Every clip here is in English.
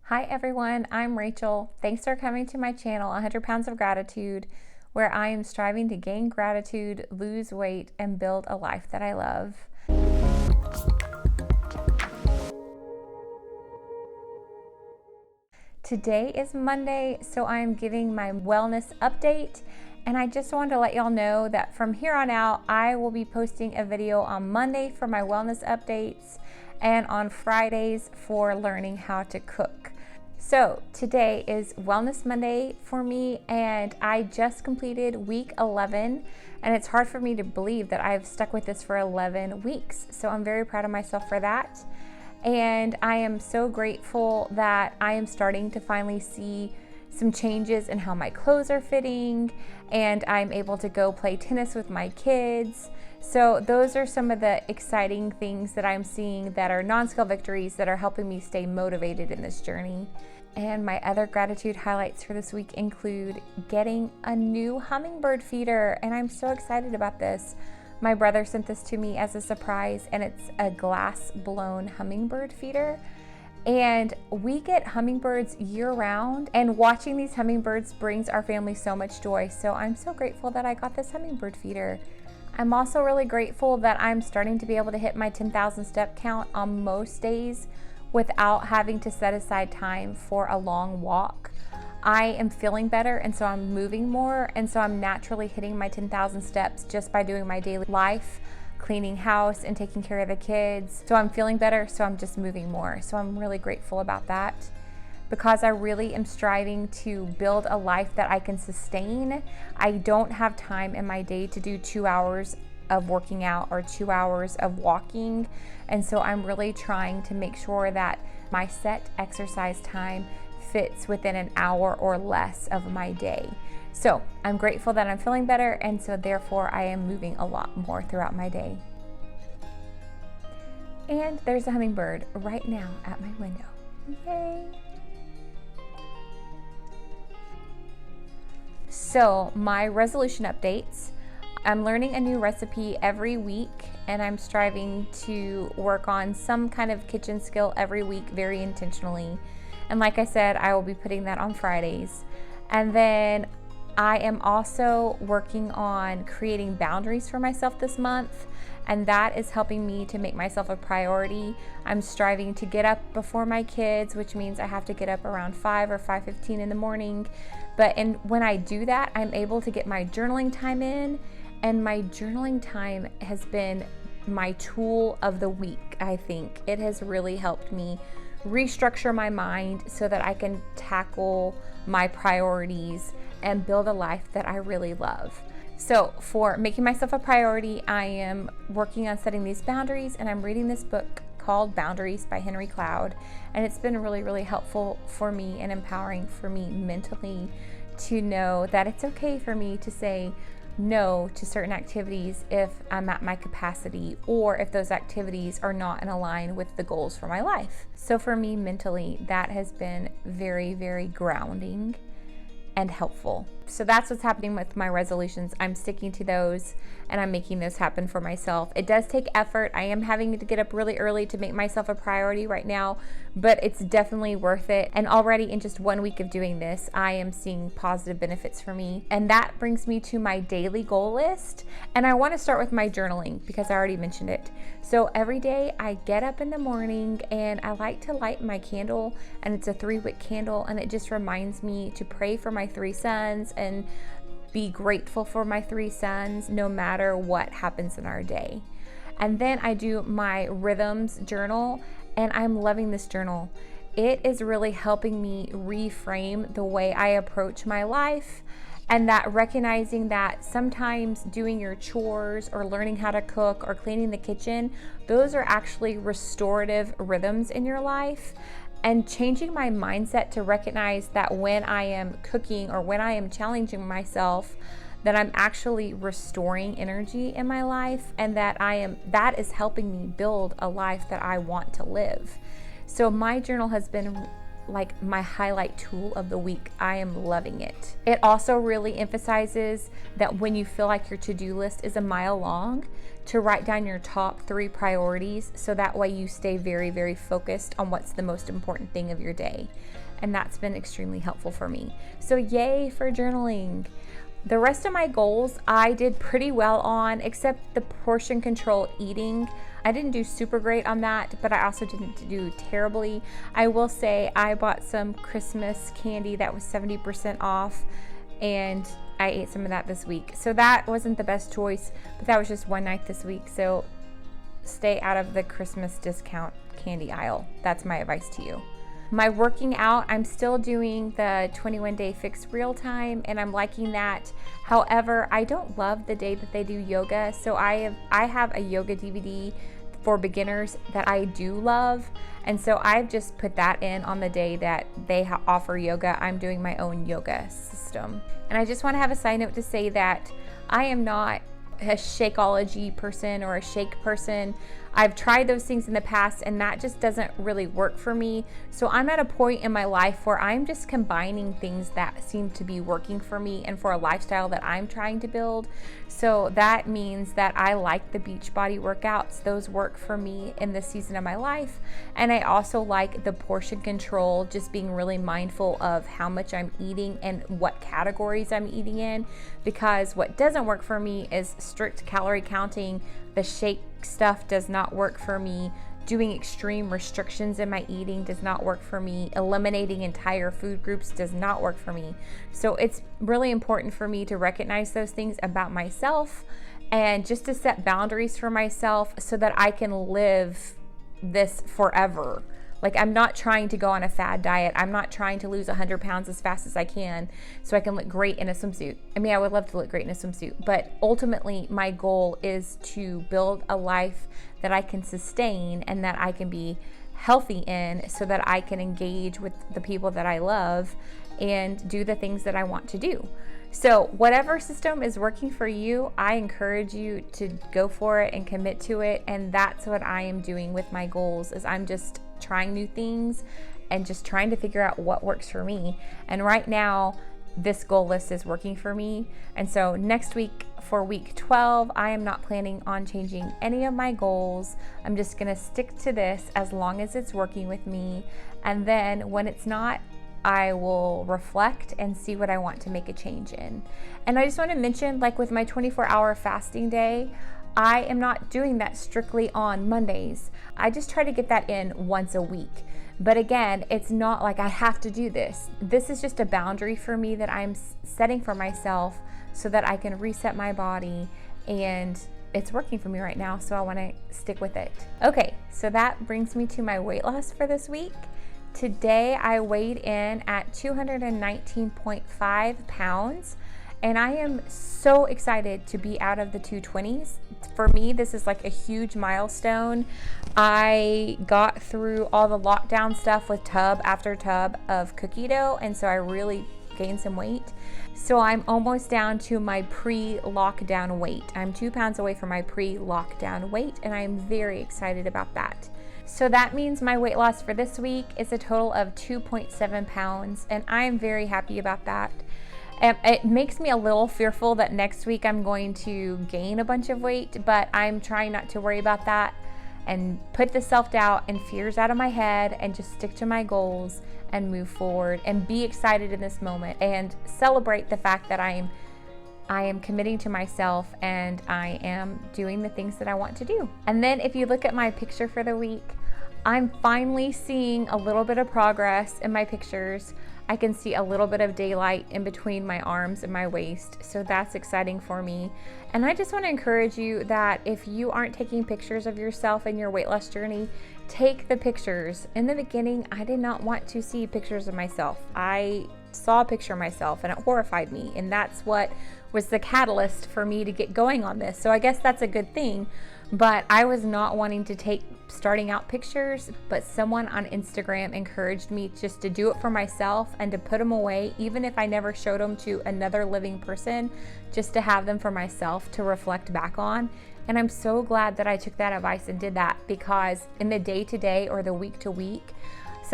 Hi everyone, I'm Rachel. Thanks for coming to my channel, 100 Pounds of Gratitude, where I am striving to gain gratitude, lose weight, and build a life that I love. Today is Monday, so I'm giving my wellness update, and I just wanted to let y'all know that from here on out, I will be posting a video on Monday for my wellness updates and on Fridays for learning how to cook. So today is Wellness Monday for me, and I just completed week 11, and it's hard for me to believe that I've stuck with this for 11 weeks. So I'm very proud of myself for that. And I am so grateful that I am starting to finally see some changes in how my clothes are fitting, and I'm able to go play tennis with my kids. So those are some of the exciting things that I'm seeing that are non-scale victories that are helping me stay motivated in this journey. And my other gratitude highlights for this week include getting a new Hummingbird feeder, and I'm so excited about this. My brother sent this to me as a surprise, and it's a glass-blown hummingbird feeder. And we get hummingbirds year-round, and watching these hummingbirds brings our family so much joy. So I'm so grateful that I got this hummingbird feeder. I'm also really grateful that I'm starting to be able to hit my 10,000 step count on most days without having to set aside time for a long walk. I am feeling better, and so I'm moving more, and so I'm naturally hitting my 10,000 steps just by doing my daily life, cleaning house and taking care of the kids. So I'm feeling better, so I'm just moving more. So I'm really grateful about that. Because I really am striving to build a life that I can sustain, I don't have time in my day to do 2 hours of working out or 2 hours of walking. And so I'm really trying to make sure that my set exercise time fits within an hour or less of my day. So I'm grateful that I'm feeling better, and so therefore I am moving a lot more throughout my day. And there's a hummingbird right now at my window. Yay! So my resolution updates. I'm learning a new recipe every week, and I'm striving to work on some kind of kitchen skill every week very intentionally. And like I said, I will be putting that on Fridays. And then I am also working on creating boundaries for myself this month, and that is helping me to make myself a priority. I'm striving to get up before my kids, which means I have to get up around 5 or 5:15 in the morning. But when I do that, I'm able to get my journaling time in, and my journaling time has been my tool of the week, I think. It has really helped me restructure my mind so that I can tackle my priorities and build a life that I really love. So for making myself a priority, I am working on setting these boundaries, and I'm reading this book called Boundaries by Henry Cloud. And it's been really, really helpful for me and empowering for me mentally to know that it's okay for me to say no to certain activities if I'm at my capacity, or if those activities are not in line with the goals for my life. So for me mentally, that has been very, very grounding and helpful. So that's what's happening with my resolutions. I'm sticking to those, and I'm making those happen for myself. It does take effort. I am having to get up really early to make myself a priority right now, but it's definitely worth it. And already in just 1 week of doing this, I am seeing positive benefits for me. And that brings me to my daily goal list. And I want to start with my journaling because I already mentioned it. So every day I get up in the morning, and I like to light my candle, and it's a 3-wick candle, and it just reminds me to pray for my 3 sons and be grateful for my 3 sons no matter what happens in our day. And then I do my rhythms journal, and I'm loving this journal. It is really helping me reframe the way I approach my life, and that recognizing that sometimes doing your chores or learning how to cook or cleaning the kitchen, those are actually restorative rhythms in your life. And changing my mindset to recognize that when I am cooking or when I am challenging myself, that I'm actually restoring energy in my life, and that is helping me build a life that I want to live. So my journal has been like my highlight tool of the week. I am loving it. It also really emphasizes that when you feel like your to-do list is a mile long, to write down your top 3 priorities, so that way you stay very, very focused on what's the most important thing of your day. And that's been extremely helpful for me. So yay for journaling. The rest of my goals I did pretty well on, except the portion control eating. I didn't do super great on that, but I also didn't do terribly. I will say I bought some Christmas candy that was 70% off, and I ate some of that this week. So that wasn't the best choice, but that was just one night this week. So stay out of the Christmas discount candy aisle. That's my advice to you. My working out, I'm still doing the 21-day fix real time, and I'm liking that. However, I don't love the day that they do yoga. So I have a yoga DVD for beginners that I do love. And so I've just put that in on the day that they offer yoga. I'm doing my own yoga system. And I just want to have a side note to say that I am not a Shakeology person or a shake person. I've tried those things in the past, and that just doesn't really work for me. So I'm at a point in my life where I'm just combining things that seem to be working for me and for a lifestyle that I'm trying to build. So that means that I like the Beachbody workouts. Those work for me in this season of my life. And I also like the portion control, just being really mindful of how much I'm eating and what categories I'm eating in, because what doesn't work for me is strict calorie counting. The shake stuff does not work for me. Doing extreme restrictions in my eating does not work for me. Eliminating entire food groups does not work for me. So it's really important for me to recognize those things about myself and just to set boundaries for myself so that I can live this forever. Like, I'm not trying to go on a fad diet. I'm not trying to lose 100 pounds as fast as I can so I can look great in a swimsuit. I mean, I would love to look great in a swimsuit, but ultimately my goal is to build a life that I can sustain and that I can be healthy in, so that I can engage with the people that I love and do the things that I want to do. So whatever system is working for you, I encourage you to go for it and commit to it. And that's what I am doing with my goals, is I'm just trying new things and just trying to figure out what works for me. And right now, this goal list is working for me. And so next week, for week 12, I am not planning on changing any of my goals. I'm just gonna stick to this as long as it's working with me. And then when it's not, I will reflect and see what I want to make a change in. And I just want to mention, like with my 24-hour fasting day, I am not doing that strictly on Mondays. I just try to get that in once a week. But again, it's not like I have to do this. This is just a boundary for me that I'm setting for myself so that I can reset my body, and it's working for me right now, so I want to stick with it. Okay, so that brings me to my weight loss for this week. Today I weighed in at 219.5 pounds, and I am so excited to be out of the 220s. For me, this is like a huge milestone. I got through all the lockdown stuff with tub after tub of cookie dough, and so I really gained some weight. So I'm almost down to my pre-lockdown weight. I'm 2 pounds away from my pre-lockdown weight, and I am very excited about that. So that means my weight loss for this week is a total of 2.7 pounds, and I am very happy about that. It makes me a little fearful that next week I'm going to gain a bunch of weight, but I'm trying not to worry about that and put the self-doubt and fears out of my head and just stick to my goals and move forward and be excited in this moment and celebrate the fact that I am committing to myself and I am doing the things that I want to do. And then if you look at my picture for the week, I'm finally seeing a little bit of progress in my pictures. I can see a little bit of daylight in between my arms and my waist, so that's exciting for me. And I just want to encourage you that if you aren't taking pictures of yourself in your weight loss journey, take the pictures. In the beginning, I did not want to see pictures of myself. I saw a picture of myself and it horrified me, and that's what was the catalyst for me to get going on this. So I guess that's a good thing, but I was not wanting to take starting out pictures, but someone on Instagram encouraged me just to do it for myself and to put them away, even if I never showed them to another living person, just to have them for myself to reflect back on. And I'm so glad that I took that advice and did that, because in the day-to-day or the week-to-week,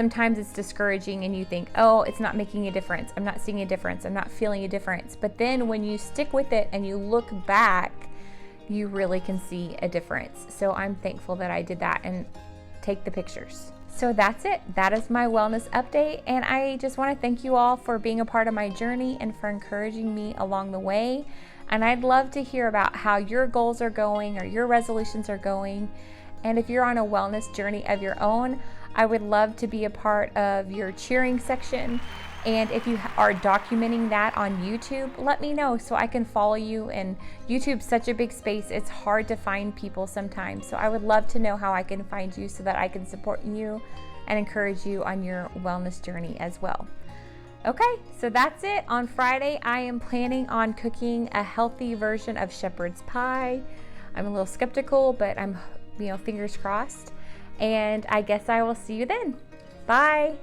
sometimes it's discouraging and you think, oh, it's not making a difference. I'm not seeing a difference. I'm not feeling a difference. But then when you stick with it and you look back, you really can see a difference. So I'm thankful that I did that and take the pictures. So that's it. That is my wellness update. And I just want to thank you all for being a part of my journey and for encouraging me along the way. And I'd love to hear about how your goals are going or your resolutions are going. And if you're on a wellness journey of your own, I would love to be a part of your cheering section. And if you are documenting that on YouTube, let me know so I can follow you. And YouTube's such a big space, it's hard to find people sometimes. So I would love to know how I can find you so that I can support you and encourage you on your wellness journey as well. Okay, so that's it. On Friday, I am planning on cooking a healthy version of shepherd's pie. I'm a little skeptical, but I'm, fingers crossed. And I guess I will see you then. Bye.